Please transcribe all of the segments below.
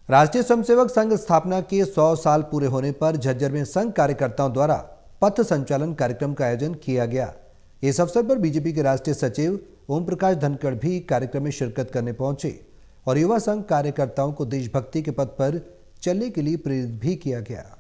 राष्ट्रीय स्वयंसेवक संघ स्थापना के 100 साल पूरे होने पर झज्जर में संघ कार्यकर्ताओं द्वारा पथ संचालन कार्यक्रम का आयोजन किया गया। इस अवसर पर बीजेपी के राष्ट्रीय सचिव ओम प्रकाश धनखड़ भी कार्यक्रम में शिरकत करने पहुंचे और युवा संघ कार्यकर्ताओं को देशभक्ति के पथ पर चलने के लिए प्रेरित भी किया गया।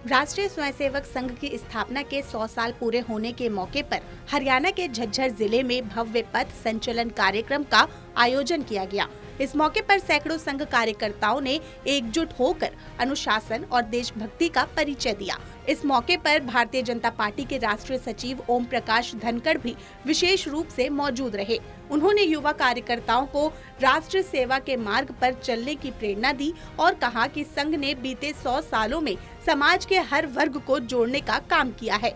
राष्ट्रीय स्वयंसेवक संघ की स्थापना के 100 साल पूरे होने के मौके पर हरियाणा के झज्जर जिले में भव्य पथ संचलन कार्यक्रम का आयोजन किया गया। इस मौके पर सैकड़ों संघ कार्यकर्ताओं ने एकजुट होकर अनुशासन और देशभक्ति का परिचय दिया। इस मौके पर भारतीय जनता पार्टी के राष्ट्रीय सचिव ओम प्रकाश धनखड़ भी विशेष रूप से मौजूद रहे। उन्होंने युवा कार्यकर्ताओं को राष्ट्र सेवा के मार्ग पर चलने की प्रेरणा दी और कहा कि संघ ने बीते 100 सालों में समाज के हर वर्ग को जोड़ने का काम किया है।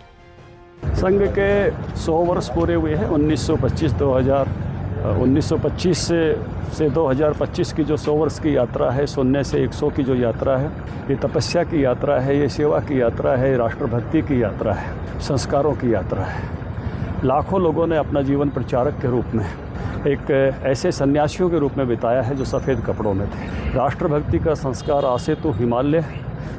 संघ के 100 वर्ष पूरे हुए हैं। 1925 से 2025 की जो 100 वर्ष की यात्रा है, 0 से 100 की जो यात्रा है, ये तपस्या की यात्रा है, ये सेवा की यात्रा है, राष्ट्रभक्ति की यात्रा है, संस्कारों की यात्रा है। लाखों लोगों ने अपना जीवन प्रचारक के रूप में, एक ऐसे सन्यासियों के रूप में बिताया है जो सफ़ेद कपड़ों में थे। राष्ट्रभक्ति का संस्कार आज से तो हिमालय,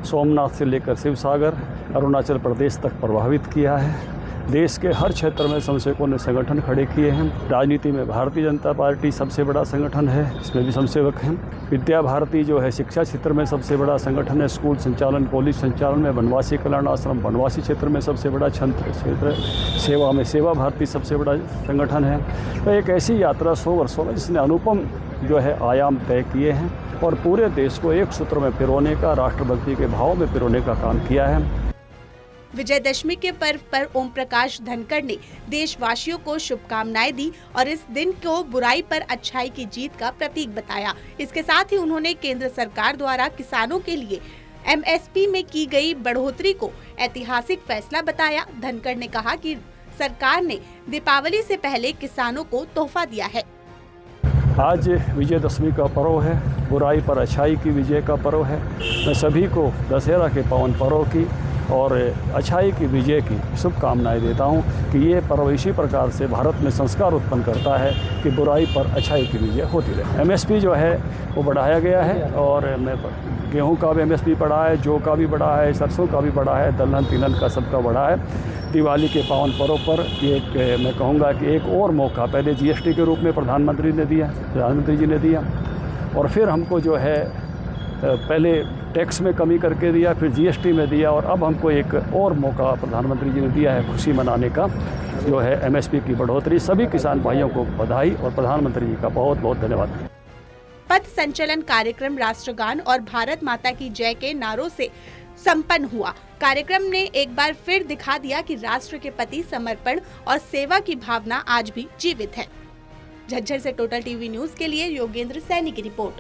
सोमनाथ से लेकर शिव सागर, अरुणाचल प्रदेश तक प्रभावित किया है। देश के हर क्षेत्र में स्वयंसेवकों ने संगठन खड़े किए हैं। राजनीति में भारतीय जनता पार्टी सबसे बड़ा संगठन है, इसमें भी स्वयंसेवक हैं। विद्या भारती जो है शिक्षा क्षेत्र में सबसे बड़ा संगठन है। स्कूल संचालन, कॉलेज संचालन में वनवासी कल्याण आश्रम, वनवासी क्षेत्र में सबसे बड़ा क्षेत्र, सेवा में सेवा भारती सबसे बड़ा संगठन है। तो एक ऐसी यात्रा 100 वर्षों में जिसने अनुपम जो है आयाम तय किए हैं और पूरे देश को एक सूत्र में पिरोने का, राष्ट्रभक्ति के भाव में पिरोने का काम किया है। विजयदशमी के पर्व पर ओम प्रकाश धनखड़ ने देशवासियों को शुभकामनाएं दी और इस दिन को बुराई पर अच्छाई की जीत का प्रतीक बताया। इसके साथ ही उन्होंने केंद्र सरकार द्वारा किसानों के लिए MSP में की गई बढ़ोतरी को ऐतिहासिक फैसला बताया। धनखड़ ने कहा कि सरकार ने दीपावली से पहले किसानों को तोहफा दिया है। आज विजयदशमी का पर्व है, बुराई पर अच्छाई की विजय का पर्व है। मैं सभी को दशहरा के पावन पर्व की और अच्छाई की विजय की शुभकामनाएं देता हूं कि ये पर्व इसी प्रकार से भारत में संस्कार उत्पन्न करता है कि बुराई पर अच्छाई की विजय होती रहे। MSP जो है वो बढ़ाया गया है और गेहूं का भी MSP बढ़ा है, जौ का भी बढ़ा है, सरसों का भी बढ़ा है, दलहन तिलहन का सबका बढ़ा है। दिवाली के पावन पर्व पर ये मैं कहूँगा कि एक और मौका पहले GST के रूप में प्रधानमंत्री जी ने दिया और फिर हमको जो है पहले टैक्स में कमी करके दिया, फिर GST में दिया और अब हमको एक और मौका प्रधानमंत्री जी ने दिया है खुशी मनाने का, जो है MSP की बढ़ोतरी। सभी किसान भाइयों को बधाई और प्रधानमंत्री जी का बहुत बहुत धन्यवाद। पथ संचलन कार्यक्रम राष्ट्रगान और भारत माता की जय के नारों से संपन्न हुआ। कार्यक्रम ने एक बार फिर दिखा दिया कि राष्ट्र के प्रति समर्पण और सेवा की भावना आज भी जीवित है। झज्जर से टोटल टीवी न्यूज के लिए योगेंद्र सैनी की रिपोर्ट।